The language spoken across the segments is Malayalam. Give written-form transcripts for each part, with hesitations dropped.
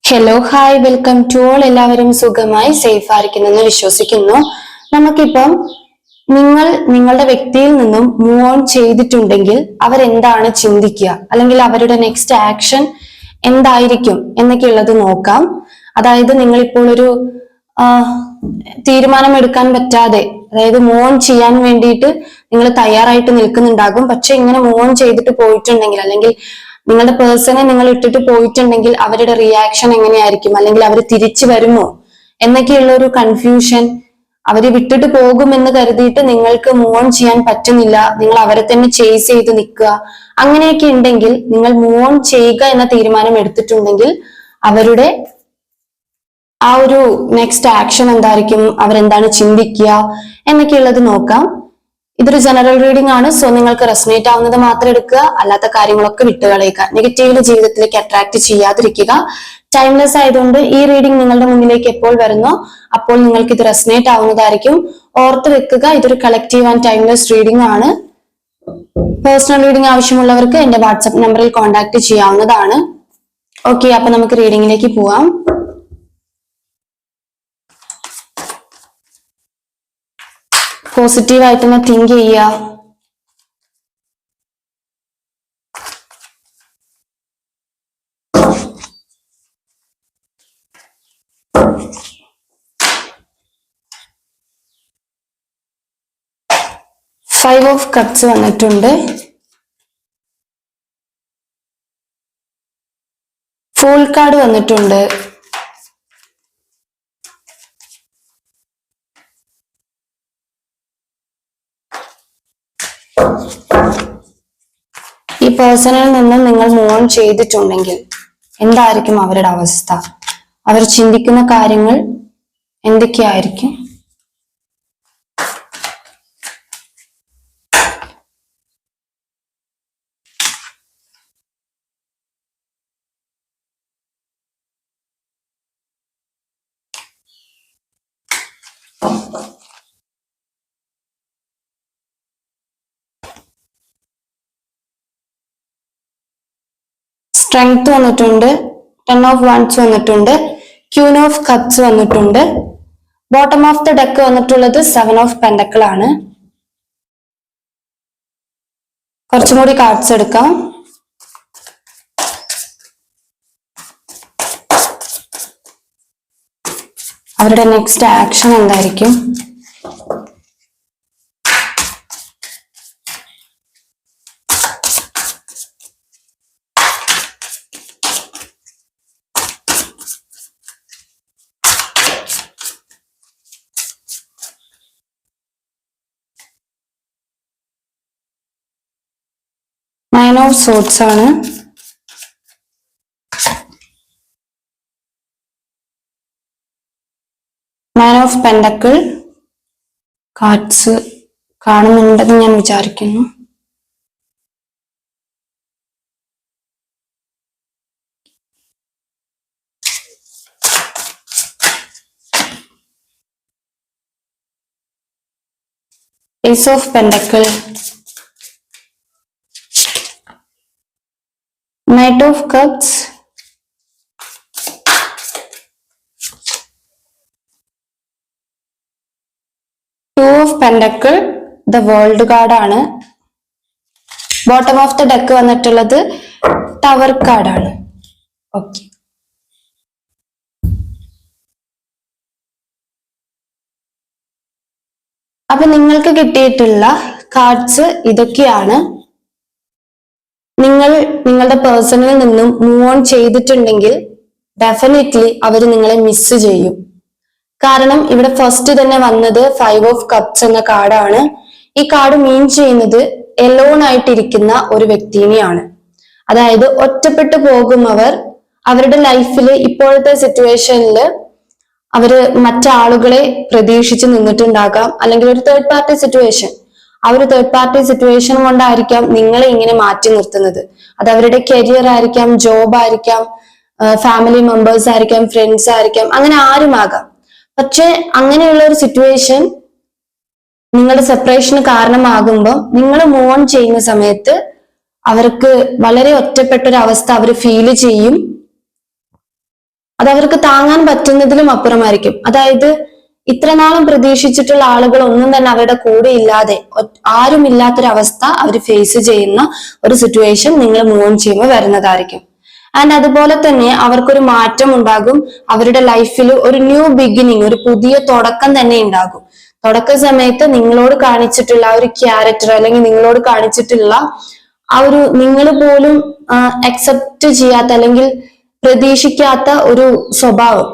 Hello hi welcome to all. എല്ലാവരും സുഖമായി സേഫ് ആയിരിക്കുന്നെന്ന് വിശ്വസിക്കുന്നു. നമുക്കിപ്പം നിങ്ങളുടെ വ്യക്തിയിൽ നിന്നും മൂവ് ഓൺ ചെയ്തിട്ടുണ്ടെങ്കിൽ അവരെന്താണ് ചിന്തിക്കുക, അല്ലെങ്കിൽ അവരുടെ നെക്സ്റ്റ് ആക്ഷൻ എന്തായിരിക്കും എന്നൊക്കെയുള്ളത് നോക്കാം. അതായത് നിങ്ങളിപ്പോൾ ഒരു തീരുമാനം എടുക്കാൻ പറ്റാതെ, അതായത് മൂവ് ഓൺ ചെയ്യാൻ വേണ്ടിയിട്ട് നിങ്ങൾ തയ്യാറായിട്ട് നിൽക്കുന്നുണ്ടാകും. പക്ഷെ ഇങ്ങനെ മൂവ് ഓൺ ചെയ്തിട്ട് പോയിട്ടുണ്ടെങ്കിൽ, അല്ലെങ്കിൽ നിങ്ങളുടെ പേഴ്സണെ നിങ്ങൾ ഇട്ടിട്ട് പോയിട്ടുണ്ടെങ്കിൽ അവരുടെ റിയാക്ഷൻ എങ്ങനെയായിരിക്കും, അല്ലെങ്കിൽ അവർ തിരിച്ചു വരുമോ എന്നൊക്കെയുള്ള ഒരു കൺഫ്യൂഷൻ, അവര് വിട്ടിട്ട് പോകുമെന്ന് കരുതിയിട്ട് നിങ്ങൾക്ക് മൂവ് ഓൺ ചെയ്യാൻ പറ്റുന്നില്ല, നിങ്ങൾ അവരെ തന്നെ ചേസ് ചെയ്ത് നിൽക്കുക, അങ്ങനെയൊക്കെ ഉണ്ടെങ്കിൽ നിങ്ങൾ മൂവ് ഓൺ ചെയ്യുക എന്ന തീരുമാനം എടുത്തിട്ടുണ്ടെങ്കിൽ അവരുടെ ആ ഒരു നെക്സ്റ്റ് ആക്ഷൻ എന്തായിരിക്കും, അവരെന്താണ് ചിന്തിക്കുക എന്നൊക്കെയുള്ളത് നോക്കാം. ഇതൊരു ജനറൽ റീഡിംഗ് ആണ്. സോ നിങ്ങൾക്ക് റെസനേറ്റ് ആവുന്നത് മാത്രം എടുക്കുക, അല്ലാത്ത കാര്യങ്ങളൊക്കെ വിട്ടുകളയുക. നെഗറ്റീവില് ജീവിതത്തിലേക്ക് അട്രാക്ട് ചെയ്യാതിരിക്കുക. ടൈംലെസ് ആയതുകൊണ്ട് ഈ റീഡിംഗ് നിങ്ങളുടെ മുന്നിലേക്ക് എപ്പോൾ വരുന്നോ അപ്പോൾ നിങ്ങൾക്ക് ഇത് റെസനേറ്റ് ആവുന്നതായിരിക്കും. ഓർത്ത് വെക്കുക, ഇതൊരു കളക്റ്റീവ് ആൻഡ് ടൈംലെസ് റീഡിംഗ് ആണ്. പേഴ്സണൽ റീഡിംഗ് ആവശ്യമുള്ളവർക്ക് എന്റെ വാട്സ്ആപ്പ് നമ്പറിൽ കോൺടാക്ട് ചെയ്യാവുന്നതാണ്. ഓക്കെ, അപ്പൊ നമുക്ക് റീഡിംഗിലേക്ക് പോവാം. പോസിറ്റീവായിട്ട് തന്നെ തിങ്ക് ചെയ്യുക. ഫൈവ് ഓഫ് കപ്സ് വന്നിട്ടുണ്ട്. ഫൂൾ കാർഡ് വന്നിട്ടുണ്ട്. ഈ പേഴ്സണിൽ നിന്നും നിങ്ങൾ മൂവ് ഓൺ ചെയ്തിട്ടുണ്ടെങ്കിൽ എന്തായിരിക്കും അവരുടെ അവസ്ഥ, അവർ ചിന്തിക്കുന്ന കാര്യങ്ങൾ എന്തൊക്കെയായിരിക്കും? സ്ട്രെങ്ത് വന്നിട്ടുണ്ട്. 10 ഓഫ് വൺസ് വന്നിട്ടുണ്ട്. ക്യൂൻ ഓഫ് കപ്സ് വന്നിട്ടുണ്ട്. ബോട്ടം ഓഫ് ദ ഡെക്ക് വന്നിട്ടുള്ളത് 7 ഓഫ് പെൻഡക്കിൾ ആണ്. കുറച്ചും കൂടി കാർഡ്സ് എടുക്കാം. അവരുടെ നെക്സ്റ്റ് ആക്ഷൻ എന്തായിരിക്കും? നയൻ ഓഫ് സോർഡ്സ് ആണ്. നയൻ ഓഫ് പെൻഡക്കിൾ കാർഡ്സ് കാണുന്നുണ്ടെന്ന് ഞാൻ വിചാരിക്കുന്നു. Ace of pentacle, Knight of Cups, Two of Pentacle, the World card ആണ്. ബോട്ടം ഓഫ് ദ ഡെക്ക് വന്നിട്ടുള്ളത് ടവർ കാർഡ് ആണ്. ഓക്കെ, അപ്പൊ നിങ്ങൾക്ക് കിട്ടിയിട്ടുള്ള കാർഡ്സ് ഇതൊക്കെയാണ്. നിങ്ങളുടെ പേഴ്സണിൽ നിന്നും മൂവ് ഓൺ ചെയ്തിട്ടുണ്ടെങ്കിൽ ഡെഫിനറ്റ്ലി അവർ നിങ്ങളെ മിസ് ചെയ്യും. കാരണം ഇവിടെ ഫസ്റ്റ് തന്നെ വന്നത് 5 ഓഫ് കപ്സ് എന്ന കാർഡാണ്. ഈ കാർഡ് മീൻ ചെയ്യുന്നത് എലോൺ ആയിട്ടിരിക്കുന്ന ഒരു വ്യക്തിനെയാണ്. അതായത് ഒറ്റപ്പെട്ടു പോകും അവർ. അവരുടെ ലൈഫിൽ ഇപ്പോഴത്തെ സിറ്റുവേഷനിൽ അവര് മറ്റാളുകളെ പ്രതീക്ഷിച്ച് നിന്നിട്ടുണ്ടാകാം, അല്ലെങ്കിൽ ഒരു തേർഡ് പാർട്ടി സിറ്റുവേഷൻ. ആ ഒരു തേർഡ് പാർട്ടി സിറ്റുവേഷൻ കൊണ്ടായിരിക്കാം നിങ്ങളെ ഇങ്ങനെ മാറ്റി നിർത്തുന്നത്. അത് അവരുടെ കരിയർ ആയിരിക്കാം, ജോബ് ആയിരിക്കാം, ഫാമിലി മെമ്പേഴ്സ് ആയിരിക്കാം, ഫ്രണ്ട്സ് ആയിരിക്കാം, അങ്ങനെ ആരുമാകാം. പക്ഷെ അങ്ങനെയുള്ള ഒരു സിറ്റുവേഷൻ നിങ്ങളുടെ സെപ്പറേഷന് കാരണമാകുമ്പോൾ നിങ്ങൾ മൂവ് ഓൺ ചെയ്യുന്ന സമയത്ത് അവർക്ക് വളരെ ഒറ്റപ്പെട്ട ഒരു അവസ്ഥ അവർ ഫീൽ ചെയ്യും. അത് അവർക്ക് താങ്ങാൻ പറ്റുന്നതിലും അപ്പുറമായിരിക്കും. അതായത് ഇത്ര നാളും പ്രതീക്ഷിച്ചിട്ടുള്ള ആളുകൾ ഒന്നും തന്നെ അവരുടെ കൂടെ ഇല്ലാതെ ആരും ഇല്ലാത്തൊരവസ്ഥ അവർ ഫേസ് ചെയ്യുന്ന ഒരു സിറ്റുവേഷൻ നിങ്ങൾ മൂവ് ഓൺ ചെയ്യുമ്പോൾ വരുന്നതായിരിക്കും. ആൻഡ് അതുപോലെ തന്നെ അവർക്കൊരു മാറ്റം ഉണ്ടാകും. അവരുടെ ലൈഫിൽ ഒരു ന്യൂ ബിഗിനിങ്, ഒരു പുതിയ തുടക്കം തന്നെ ഉണ്ടാകും. തുടക്ക സമയത്ത് നിങ്ങളോട് കാണിച്ചിട്ടുള്ള ആ ഒരു ക്യാരക്ടർ, അല്ലെങ്കിൽ നിങ്ങളോട് കാണിച്ചിട്ടുള്ള ആ ഒരു നിങ്ങൾ പോലും അക്സെപ്റ്റ് ചെയ്യാത്ത അല്ലെങ്കിൽ പ്രതീക്ഷിക്കാത്ത ഒരു സ്വഭാവം,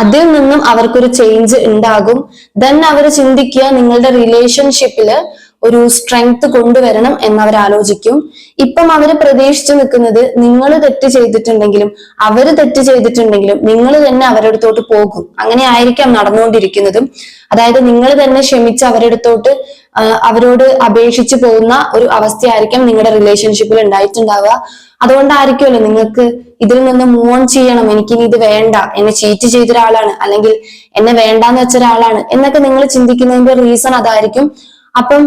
അതിൽ നിന്നും അവർക്കൊരു ചേഞ്ച് ഉണ്ടാകും. ദെൻ അവർ ചിന്തിക്കുക നിങ്ങളുടെ റിലേഷൻഷിപ്പില് ഒരു സ്ട്രെങ്ത് കൊണ്ടുവരണം എന്നവർ ആലോചിക്കും. ഇപ്പം അവര് പ്രതീക്ഷിച്ചു നിൽക്കുന്നത് നിങ്ങൾ തെറ്റ് ചെയ്തിട്ടുണ്ടെങ്കിലും അവര് തെറ്റ് ചെയ്തിട്ടുണ്ടെങ്കിലും നിങ്ങൾ തന്നെ അവരുടെ അടുത്തോട്ട് പോകും. അങ്ങനെ ആയിരിക്കാം നടന്നുകൊണ്ടിരിക്കുന്നതും. അതായത് നിങ്ങൾ തന്നെ ക്ഷമിച്ച് അവരുടെ അടുത്തോട്ട് അവരോട് അപേക്ഷിച്ചു പോകുന്ന ഒരു അവസ്ഥയായിരിക്കാം നിങ്ങളുടെ റിലേഷൻഷിപ്പിൽ ഉണ്ടായിട്ടുണ്ടാവുക. അതുകൊണ്ടായിരിക്കുമല്ലോ നിങ്ങൾക്ക് ഇതിൽ നിന്ന് മൂവ് ഓൺ ചെയ്യണം, എനിക്കിനി ഇത് വേണ്ട, എന്നെ ചീറ്റ് ചെയ്ത ഒരാളാണ് അല്ലെങ്കിൽ എന്നെ വേണ്ടാന്ന് വെച്ച ഒരാളാണ് എന്നൊക്കെ നിങ്ങൾ ചിന്തിക്കുന്നതിന്റെ റീസൺ അതായിരിക്കും. അപ്പം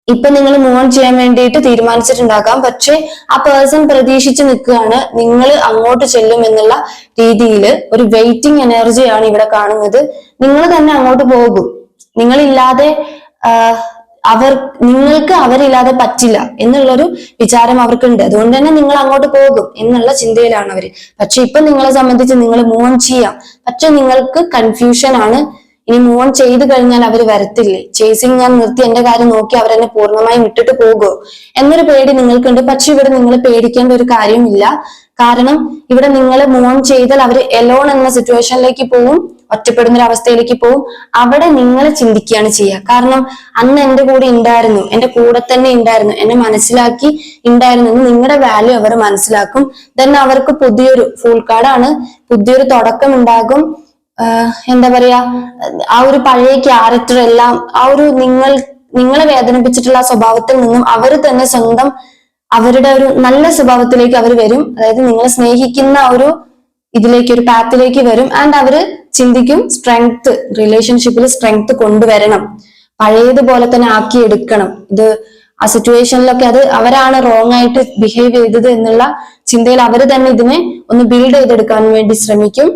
ഇപ്പൊ നിങ്ങൾ മൂവ് ഓൺ ചെയ്യാൻ വേണ്ടിയിട്ട് തീരുമാനിച്ചിട്ടുണ്ടാകാം. പക്ഷെ ആ പേഴ്സൺ പ്രതീക്ഷിച്ച് നിൽക്കുകയാണ് നിങ്ങൾ അങ്ങോട്ട് ചെല്ലും എന്നുള്ള രീതിയിൽ ഒരു വെയിറ്റിംഗ് എനർജിയാണ് ഇവിടെ കാണുന്നത്. നിങ്ങൾ തന്നെ അങ്ങോട്ട് പോകും. നിങ്ങളില്ലാതെ നിങ്ങൾക്ക് അവരില്ലാതെ പറ്റില്ല എന്നുള്ളൊരു വിചാരം അവർക്കുണ്ട്. അതുകൊണ്ട് തന്നെ നിങ്ങൾ അങ്ങോട്ട് പോകും എന്നുള്ള ചിന്തയിലാണ് അവര്. പക്ഷെ ഇപ്പൊ നിങ്ങളെ സംബന്ധിച്ച് നിങ്ങൾ മൂവ് ഓൺ ചെയ്യാം, പക്ഷെ നിങ്ങൾക്ക് കൺഫ്യൂഷൻ ആണ്. ഇനി മൂവ് ഓൺ ചെയ്ത് കഴിഞ്ഞാൽ അവർ വരത്തില്ലേ, ചേസിങ് ഞാൻ നിർത്തി എന്റെ കാര്യം നോക്കി അവരെന്നെ പൂർണ്ണമായും വിട്ടിട്ട് പോകുമോ എന്നൊരു പേടി നിങ്ങൾക്കുണ്ട്. പക്ഷെ ഇവിടെ നിങ്ങൾ പേടിക്കേണ്ട ഒരു കാര്യമില്ല. കാരണം ഇവിടെ നിങ്ങൾ മൂവ് ഓൺ ചെയ്താൽ അവർ എലോൺ എന്ന സിറ്റുവേഷനിലേക്ക് പോവും, ഒറ്റപ്പെടുന്ന ഒരു അവസ്ഥയിലേക്ക് പോവും. അവിടെ നിങ്ങൾ ചിന്തിക്കുകയാണ് ചെയ്യുക. കാരണം അന്ന് എന്റെ കൂടെ ഉണ്ടായിരുന്നു, എന്റെ കൂടെ തന്നെ ഉണ്ടായിരുന്നു, എന്നെ മനസ്സിലാക്കി ഉണ്ടായിരുന്നു എന്ന് നിങ്ങളുടെ വാല്യൂ അവർ മനസ്സിലാക്കും. ദെൻ അവർക്ക് പുതിയൊരു ഫുൾ കാർഡാണ്, പുതിയൊരു തുടക്കം ഉണ്ടാകും. എന്താ പറയാ, ആ ഒരു പഴയ ക്യാരക്ടർ എല്ലാം, ആ ഒരു നിങ്ങളെ വേദനിപ്പിച്ചിട്ടുള്ള സ്വഭാവത്തിൽ നിന്നും അവർ തന്നെ സ്വന്തം അവരുടെ ഒരു നല്ല സ്വഭാവത്തിലേക്ക് അവർ വരും. അതായത് നിങ്ങളെ സ്നേഹിക്കുന്ന ഒരു ഇതിലേക്ക്, ഒരു പാത്തിലേക്ക് വരും. ആൻഡ് അവര് ചിന്തിക്കും സ്ട്രെങ്ത്, റിലേഷൻഷിപ്പിൽ സ്ട്രെങ്ത് കൊണ്ടുവരണം, പഴയതുപോലെ തന്നെ ആക്കിയെടുക്കണം. ഇത് ആ സിറ്റുവേഷനിലൊക്കെ അത് അവരാണ് റോങ് ആയിട്ട് ബിഹേവ് ചെയ്തത് എന്നുള്ള ചിന്തയിൽ അവർ തന്നെ ഇതിനെ ഒന്ന് ബിൽഡ് ചെയ്തെടുക്കാൻ വേണ്ടി ശ്രമിക്കും.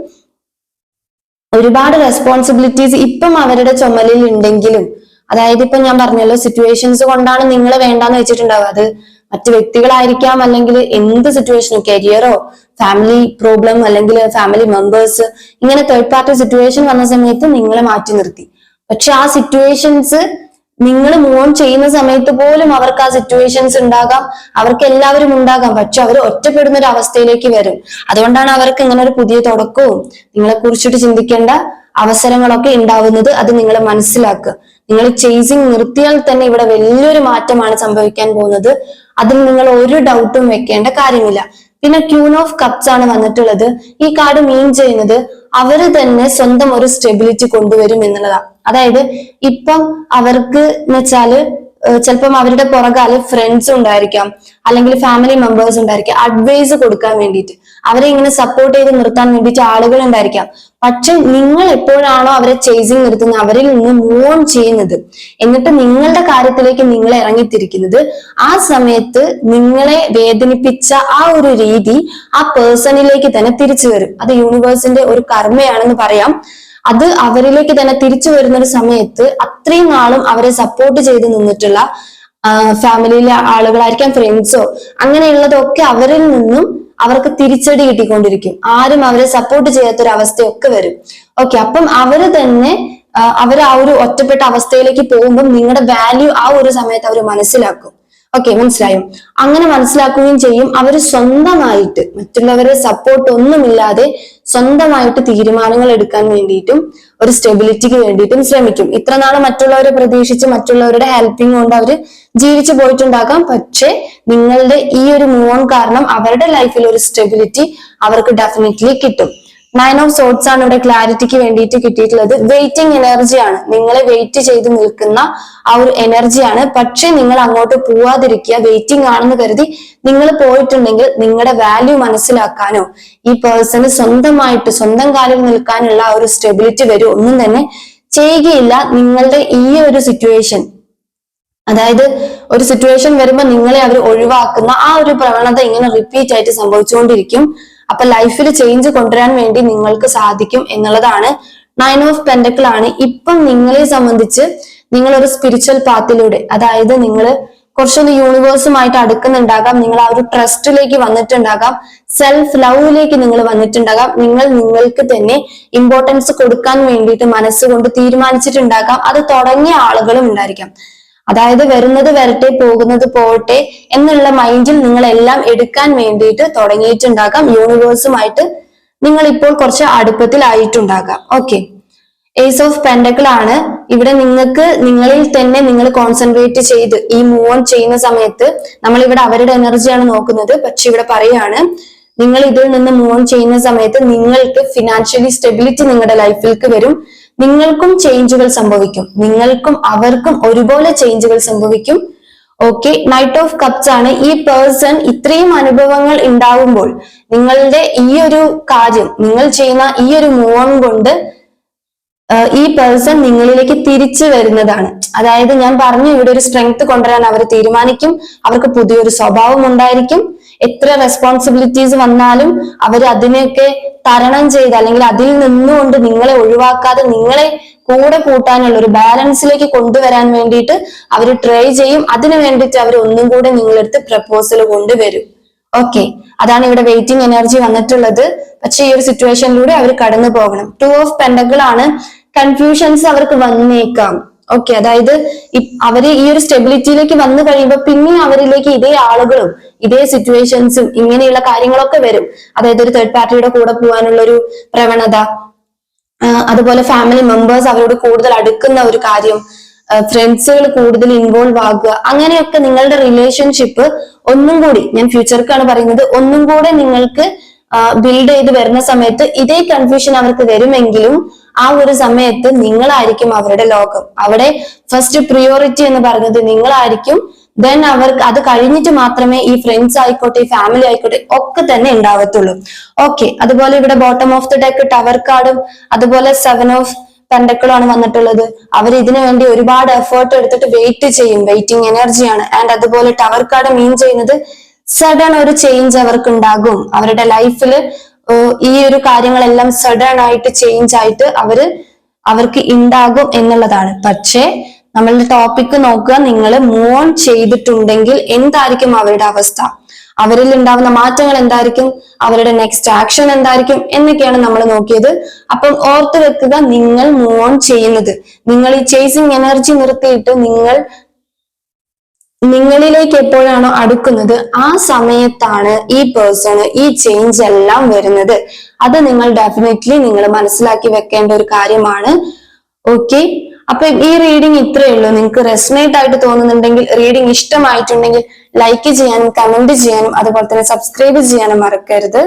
ഒരുപാട് റെസ്പോൺസിബിലിറ്റീസ് ഇപ്പം അവരുടെ ചുമലിൽ ഉണ്ടെങ്കിലും, അതായത് ഇപ്പൊ ഞാൻ പറഞ്ഞല്ലോ സിറ്റുവേഷൻസ് കൊണ്ടാണ് നിങ്ങളെ വേണ്ടാന്ന് വെച്ചിട്ടുണ്ടാവുക. അത് മറ്റു വ്യക്തികളായിരിക്കാം, അല്ലെങ്കിൽ എന്ത് സിറ്റുവേഷനും, കരിയറോ ഫാമിലി പ്രോബ്ലം അല്ലെങ്കിൽ ഫാമിലി മെമ്പേഴ്സ്, ഇങ്ങനെ തേർഡ് പാർട്ടി സിറ്റുവേഷൻ വന്ന സമയത്ത് നിങ്ങളെ മാറ്റി നിർത്തി. പക്ഷെ ആ സിറ്റുവേഷൻസ് നിങ്ങൾ മൂവ് ഓൺ ചെയ്യുന്ന സമയത്ത് പോലും അവർക്ക് ആ സിറ്റുവേഷൻസ് ഉണ്ടാകാം, അവർക്ക് എല്ലാവരും ഉണ്ടാകാം. പക്ഷെ അവർ ഒറ്റപ്പെടുന്ന ഒരു അവസ്ഥയിലേക്ക് വരും. അതുകൊണ്ടാണ് അവർക്ക് ഇങ്ങനെ ഒരു പുതിയ തുടക്കവും നിങ്ങളെ കുറിച്ചിട്ട് ചിന്തിക്കേണ്ട അവസരങ്ങളൊക്കെ ഉണ്ടാവുന്നത്. അത് നിങ്ങൾ മനസ്സിലാക്കുക. നിങ്ങൾ ചേസിങ് നിർത്തിയാൽ തന്നെ ഇവിടെ വലിയൊരു മാറ്റമാണ് സംഭവിക്കാൻ പോകുന്നത്. അതിൽ നിങ്ങൾ ഒരു ഡൗട്ടും വെക്കേണ്ട കാര്യമില്ല. പിന്നെ ക്യൂൻ ഓഫ് കപ്സ് ആണ് വന്നിട്ടുള്ളത്. ഈ കാർഡ് മീൻ ചെയ്യുന്നത് അവര് തന്നെ സ്വന്തം ഒരു സ്റ്റെബിലിറ്റി കൊണ്ടുവരും എന്നുള്ളതാണ്. അതായത് ഇപ്പം അവർക്ക് എന്ന് വെച്ചാല് ചിലപ്പം അവരുടെ പുറകാല് ഫ്രണ്ട്സ് ഉണ്ടായിരിക്കാം, അല്ലെങ്കിൽ ഫാമിലി മെമ്പേഴ്സ് ഉണ്ടായിരിക്കാം, അഡ്വൈസ് കൊടുക്കാൻ വേണ്ടിയിട്ട്, അവരെ ഇങ്ങനെ സപ്പോർട്ട് ചെയ്ത് നിർത്താൻ വേണ്ടിയിട്ട് ആളുകൾ ഉണ്ടായിരിക്കാം. പക്ഷെ നിങ്ങൾ എപ്പോഴാണോ അവരെ ചേസിങ് നിർത്തുന്നത്, അവരിൽ നിന്ന് മൂവ് ഓൺ ചെയ്യുന്നത്, എന്നിട്ട് നിങ്ങളുടെ കാര്യത്തിലേക്ക് നിങ്ങൾ ഇറങ്ങിത്തിരിക്കുന്നത്, ആ സമയത്ത് നിങ്ങളെ വേദനിപ്പിച്ച ആ ഒരു രീതി ആ പേഴ്സണിലേക്ക് തന്നെ തിരിച്ചു വരും. അത് യൂണിവേഴ്സിന്റെ ഒരു കർമ്മയാണെന്ന് പറയാം. അത് അവരിലേക്ക് തന്നെ തിരിച്ചു വരുന്ന ഒരു സമയത്ത് അത്രയും നാളും അവരെ സപ്പോർട്ട് ചെയ്ത് നിന്നിട്ടുള്ള ഫാമിലിയിലെ ആളുകളായിരിക്കാം, ഫ്രണ്ട്സോ അങ്ങനെയുള്ളതൊക്കെ അവരിൽ നിന്നും അവർക്ക് തിരിച്ചടി കിട്ടിക്കൊണ്ടിരിക്കും. ആരും അവരെ സപ്പോർട്ട് ചെയ്യാത്തൊരു അവസ്ഥയൊക്കെ വരും. ഓക്കെ, അപ്പം അവര് തന്നെ അവർ ആ ഒരു ഒറ്റപ്പെട്ട അവസ്ഥയിലേക്ക് പോകുമ്പോൾ നിങ്ങളുടെ വാല്യൂ ആ ഒരു സമയത്ത് അവർ മനസ്സിലാക്കും. ഓക്കെ, മനസ്സിലായോ? അങ്ങനെ മനസ്സിലാക്കുകയും ചെയ്യും. അവർ സ്വന്തമായിട്ട് മറ്റുള്ളവരെ സപ്പോർട്ട് ഒന്നുമില്ലാതെ സ്വന്തമായിട്ട് തീരുമാനങ്ങൾ എടുക്കാൻ വേണ്ടിയിട്ടും ഒരു സ്റ്റെബിലിറ്റിക്ക് വേണ്ടിയിട്ടും ശ്രമിക്കും. ഇത്ര നാള് മറ്റുള്ളവരെ പ്രതീക്ഷിച്ച് മറ്റുള്ളവരുടെ ഹെൽപ്പിംഗ് കൊണ്ട് അവര് ജീവിച്ചു പോയിട്ടുണ്ടാകാം. പക്ഷെ നിങ്ങളുടെ ഈ ഒരു മൂവ് ഓൺ കാരണം അവരുടെ ലൈഫിൽ ഒരു സ്റ്റെബിലിറ്റി അവർക്ക് ഡെഫിനറ്റ്ലി കിട്ടും. 9 ഓഫ് സോർട്സ് ആണ് ഇവിടെ ക്ലാരിറ്റിക്ക് വേണ്ടിയിട്ട് കിട്ടിയിട്ടുള്ളത്. വെയിറ്റിംഗ് എനർജിയാണ്, നിങ്ങളെ വെയിറ്റ് ചെയ്ത് നിൽക്കുന്ന ആ ഒരു എനർജിയാണ്. പക്ഷെ നിങ്ങൾ അങ്ങോട്ട് പോവാതിരിക്കുക. വെയിറ്റിംഗ് ആണെന്ന് കരുതി നിങ്ങൾ പോയിട്ടുണ്ടെങ്കിൽ നിങ്ങളുടെ വാല്യൂ മനസ്സിലാക്കാനോ ഈ പേഴ്സണ് സ്വന്തമായിട്ട് സ്വന്തം കാലിൽ നിൽക്കാനുള്ള ആ ഒരു സ്റ്റെബിലിറ്റി വരും ഒന്നും തന്നെ ചെയ്യുകയില്ല. നിങ്ങളുടെ ഈ ഒരു സിറ്റുവേഷൻ, അതായത് ഒരു സിറ്റുവേഷൻ വരുമ്പോൾ നിങ്ങളെ അവർ ഒഴിവാക്കുന്ന ആ ഒരു പ്രവണത ഇങ്ങനെ റിപ്പീറ്റ് ആയിട്ട് സംഭവിച്ചുകൊണ്ടിരിക്കും. അപ്പൊ ലൈഫിൽ ചേഞ്ച് കൊണ്ടുവരാൻ വേണ്ടി നിങ്ങൾക്ക് സാധിക്കും എന്നുള്ളതാണ്. 9 ഓഫ് പെന്റക്കിൾ ആണ് ഇപ്പം നിങ്ങളെ സംബന്ധിച്ച് നിങ്ങൾ ഒരു സ്പിരിച്വൽ പാത്തിലൂടെ, അതായത് നിങ്ങൾ കുറച്ചൊന്ന് യൂണിവേഴ്സുമായിട്ട് അടുക്കുന്നുണ്ടാകാം, നിങ്ങൾ ആ ഒരു ട്രസ്റ്റിലേക്ക് വന്നിട്ടുണ്ടാകാം, സെൽഫ് ലവിലേക്ക് നിങ്ങൾ വന്നിട്ടുണ്ടാകാം, നിങ്ങൾ നിങ്ങൾക്ക് തന്നെ ഇമ്പോർട്ടൻസ് കൊടുക്കാൻ വേണ്ടിയിട്ട് മനസ്സുകൊണ്ട് തീരുമാനിച്ചിട്ടുണ്ടാകാം. അത് തുടങ്ങിയ ആളുകളും ഉണ്ടായിരിക്കാം. അതായത് വരുന്നത് വരട്ടെ, പോകുന്നത് പോകട്ടെ എന്നുള്ള മൈൻഡിൽ നിങ്ങൾ എല്ലാം എടുക്കാൻ വേണ്ടിയിട്ട് തുടങ്ങിയിട്ടുണ്ടാകാം. യൂണിവേഴ്സുമായിട്ട് നിങ്ങൾ ഇപ്പോൾ കുറച്ച് അടുപ്പത്തിലായിട്ടുണ്ടാകാം. ഓക്കെ, ഏസ് ഓഫ് പെന്റക്കിൾ ആണ് ഇവിടെ. നിങ്ങൾക്ക് നിങ്ങളിൽ തന്നെ നിങ്ങൾ കോൺസെൻട്രേറ്റ് ചെയ്ത് ഈ മൂവ് ഓൺ ചെയ്യുന്ന സമയത്ത്, നമ്മൾ ഇവിടെ അവരുടെ എനർജിയാണ് നോക്കുന്നത്, പക്ഷെ ഇവിടെ പറയാണ് നിങ്ങൾ ഇതിൽ നിന്ന് മൂവ് ഓൺ ചെയ്യുന്ന സമയത്ത് നിങ്ങൾക്ക് ഫിനാൻഷ്യലി സ്റ്റെബിലിറ്റി നിങ്ങളുടെ ലൈഫിലേക്ക് വരും. നിങ്ങൾക്കും ചേഞ്ചുകൾ സംഭവിക്കും, നിങ്ങൾക്കും അവർക്കും ഒരുപോലെ ചേഞ്ചുകൾ സംഭവിക്കും. ഓക്കെ, നൈറ്റ് ഓഫ് കപ്സ് ആണ്. ഈ പേഴ്സൺ ഇത്രയും അനുഭവങ്ങൾ ഉണ്ടാവുമ്പോൾ നിങ്ങളുടെ ഈ ഒരു കാര്യം, നിങ്ങൾ ചെയ്യുന്ന ഈ ഒരു മൂവ് ഓൺ കൊണ്ട് ഈ പേഴ്സൺ നിങ്ങളിലേക്ക് തിരിച്ചു വരുന്നതാണ്. അതായത് ഞാൻ പറഞ്ഞു, ഇവിടെ ഒരു സ്ട്രെങ്ത് കൊണ്ടുവരാൻ അവർ തീരുമാനിക്കും. അവർക്ക് പുതിയൊരു സ്വഭാവം ഉണ്ടായിരിക്കും. എത്ര റെസ്പോൺസിബിലിറ്റീസ് വന്നാലും അവർ അതിനെയൊക്കെ തരണം ചെയ്ത്, അല്ലെങ്കിൽ അതിൽ നിന്നുകൊണ്ട് നിങ്ങളെ ഒഴിവാക്കാതെ നിങ്ങളെ കൂടെ കൂട്ടാനുള്ള ഒരു ബാലൻസിലേക്ക് കൊണ്ടുവരാൻ വേണ്ടിയിട്ട് അവർ ട്രൈ ചെയ്യും. അതിനു വേണ്ടിയിട്ട് അവർ ഒന്നും കൂടെ നിങ്ങളെടുത്ത് പ്രപ്പോസൽ കൊണ്ടുവരും. ഓക്കെ, അതാണ് ഇവിടെ വെയിറ്റിംഗ് എനർജി വന്നിട്ടുള്ളത്. പക്ഷെ ഈ ഒരു സിറ്റുവേഷനിലൂടെ അവർ കടന്നു പോകണം. 2 ഓഫ് പെന്റക്കിൾ ആണ്. കൺഫ്യൂഷൻസ് അവർക്ക് വന്നേക്കാം. ഓക്കെ, അതായത് അവര് ഈ ഒരു സ്റ്റെബിലിറ്റിയിലേക്ക് വന്നു കഴിയുമ്പോൾ പിന്നെ അവരിലേക്ക് ഇതേ ആളുകളും ഇതേ സിറ്റുവേഷൻസും ഇങ്ങനെയുള്ള കാര്യങ്ങളൊക്കെ വരും. അതായത് ഒരു തേർഡ് പാർട്ടിയുടെ കൂടെ പോകാനുള്ള ഒരു പ്രവണത, അതുപോലെ ഫാമിലി മെമ്പേഴ്സ് അവരോട് കൂടുതൽ അടുക്കുന്ന ഒരു കാര്യം, ഫ്രണ്ട്സുകൾ കൂടുതൽ ഇൻവോൾവ് ആകുക, അങ്ങനെയൊക്കെ നിങ്ങളുടെ റിലേഷൻഷിപ്പ് ഒന്നും കൂടി, ഞാൻ ഫ്യൂച്ചർക്കാണ് പറയുന്നത്, ഒന്നും കൂടെ നിങ്ങൾക്ക് ബിൽഡ് ചെയ്ത് വരുന്ന സമയത്ത് ഇതേ കൺഫ്യൂഷൻ അവർക്ക് വരുമെങ്കിലും ആ ഒരു സമയത്ത് നിങ്ങളായിരിക്കും അവരുടെ ലോകം. അവിടെ ഫസ്റ്റ് പ്രിയോറിറ്റി എന്ന് പറയുന്നത് നിങ്ങളായിരിക്കും. ദെൻ അവർക്ക് അത് കഴിഞ്ഞിട്ട് മാത്രമേ ഈ ഫ്രണ്ട്സ് ആയിക്കോട്ടെ, ഈ ഫാമിലി ആയിക്കോട്ടെ ഒക്കെ തന്നെ ഉണ്ടാവത്തുള്ളൂ. ഓക്കെ, അതുപോലെ ഇവിടെ bottom of the deck tower കാർഡും അതുപോലെ 7 ഓഫ് പെന്റക്കിളും ആണ് വന്നിട്ടുള്ളത്. അവർ ഇതിനു വേണ്ടി ഒരുപാട് എഫേർട്ട് എടുത്തിട്ട് വെയിറ്റ് ചെയ്യും, വെയിറ്റിംഗ് എനർജിയാണ്. ആൻഡ് അതുപോലെ ടവർ കാർഡ് മീൻ ചെയ്യുന്നത് സഡൻ ഒരു ചേഞ്ച് അവർക്ക് ഉണ്ടാകും അവരുടെ ലൈഫിൽ. ഈ ഒരു കാര്യങ്ങളെല്ലാം സഡൻ ആയിട്ട് ചേഞ്ച് ആയിട്ട് അവർക്ക് ഉണ്ടാകും എന്നുള്ളതാണ്. പക്ഷേ നമ്മളുടെ ടോപ്പിക് നോക്കുക, നിങ്ങൾ മൂവ് ഓൺ ചെയ്തിട്ടുണ്ടെങ്കിൽ എന്തായിരിക്കും അവരുടെ അവസ്ഥ, അവരിൽ ഉണ്ടാവുന്ന മാറ്റങ്ങൾ എന്തായിരിക്കും, അവരുടെ നെക്സ്റ്റ് ആക്ഷൻ എന്തായിരിക്കും എന്നൊക്കെയാണ് നമ്മൾ നോക്കിയത്. അപ്പം ഓർത്ത് വെക്കുക, നിങ്ങൾ മൂവ് ഓൺ ചെയ്യുന്നത്, നിങ്ങൾ ഈ ചേസിങ് എനർജി നിർത്തിയിട്ട് നിങ്ങൾ നിങ്ങളിലേക്ക് എപ്പോഴാണോ അടുക്കുന്നത് ആ സമയത്താണ് ഈ പേഴ്സണ് ഈ ചേഞ്ച് എല്ലാം വരുന്നത്. അത് നിങ്ങൾ ഡെഫിനറ്റ്ലി നിങ്ങൾ മനസ്സിലാക്കി വെക്കേണ്ട ഒരു കാര്യമാണ്. ഓക്കെ, അപ്പൊ ഈ റീഡിംഗ് ഇത്രയേ ഉള്ളൂ. നിങ്ങൾക്ക് റെസണേറ്റ് ആയിട്ട് തോന്നുന്നുണ്ടെങ്കിൽ, റീഡിംഗ് ഇഷ്ടമായിട്ടുണ്ടെങ്കിൽ ലൈക്ക് ചെയ്യാനും കമന്റ് ചെയ്യാനും അതുപോലെ തന്നെ സബ്സ്ക്രൈബ് ചെയ്യാനും മറക്കരുത്.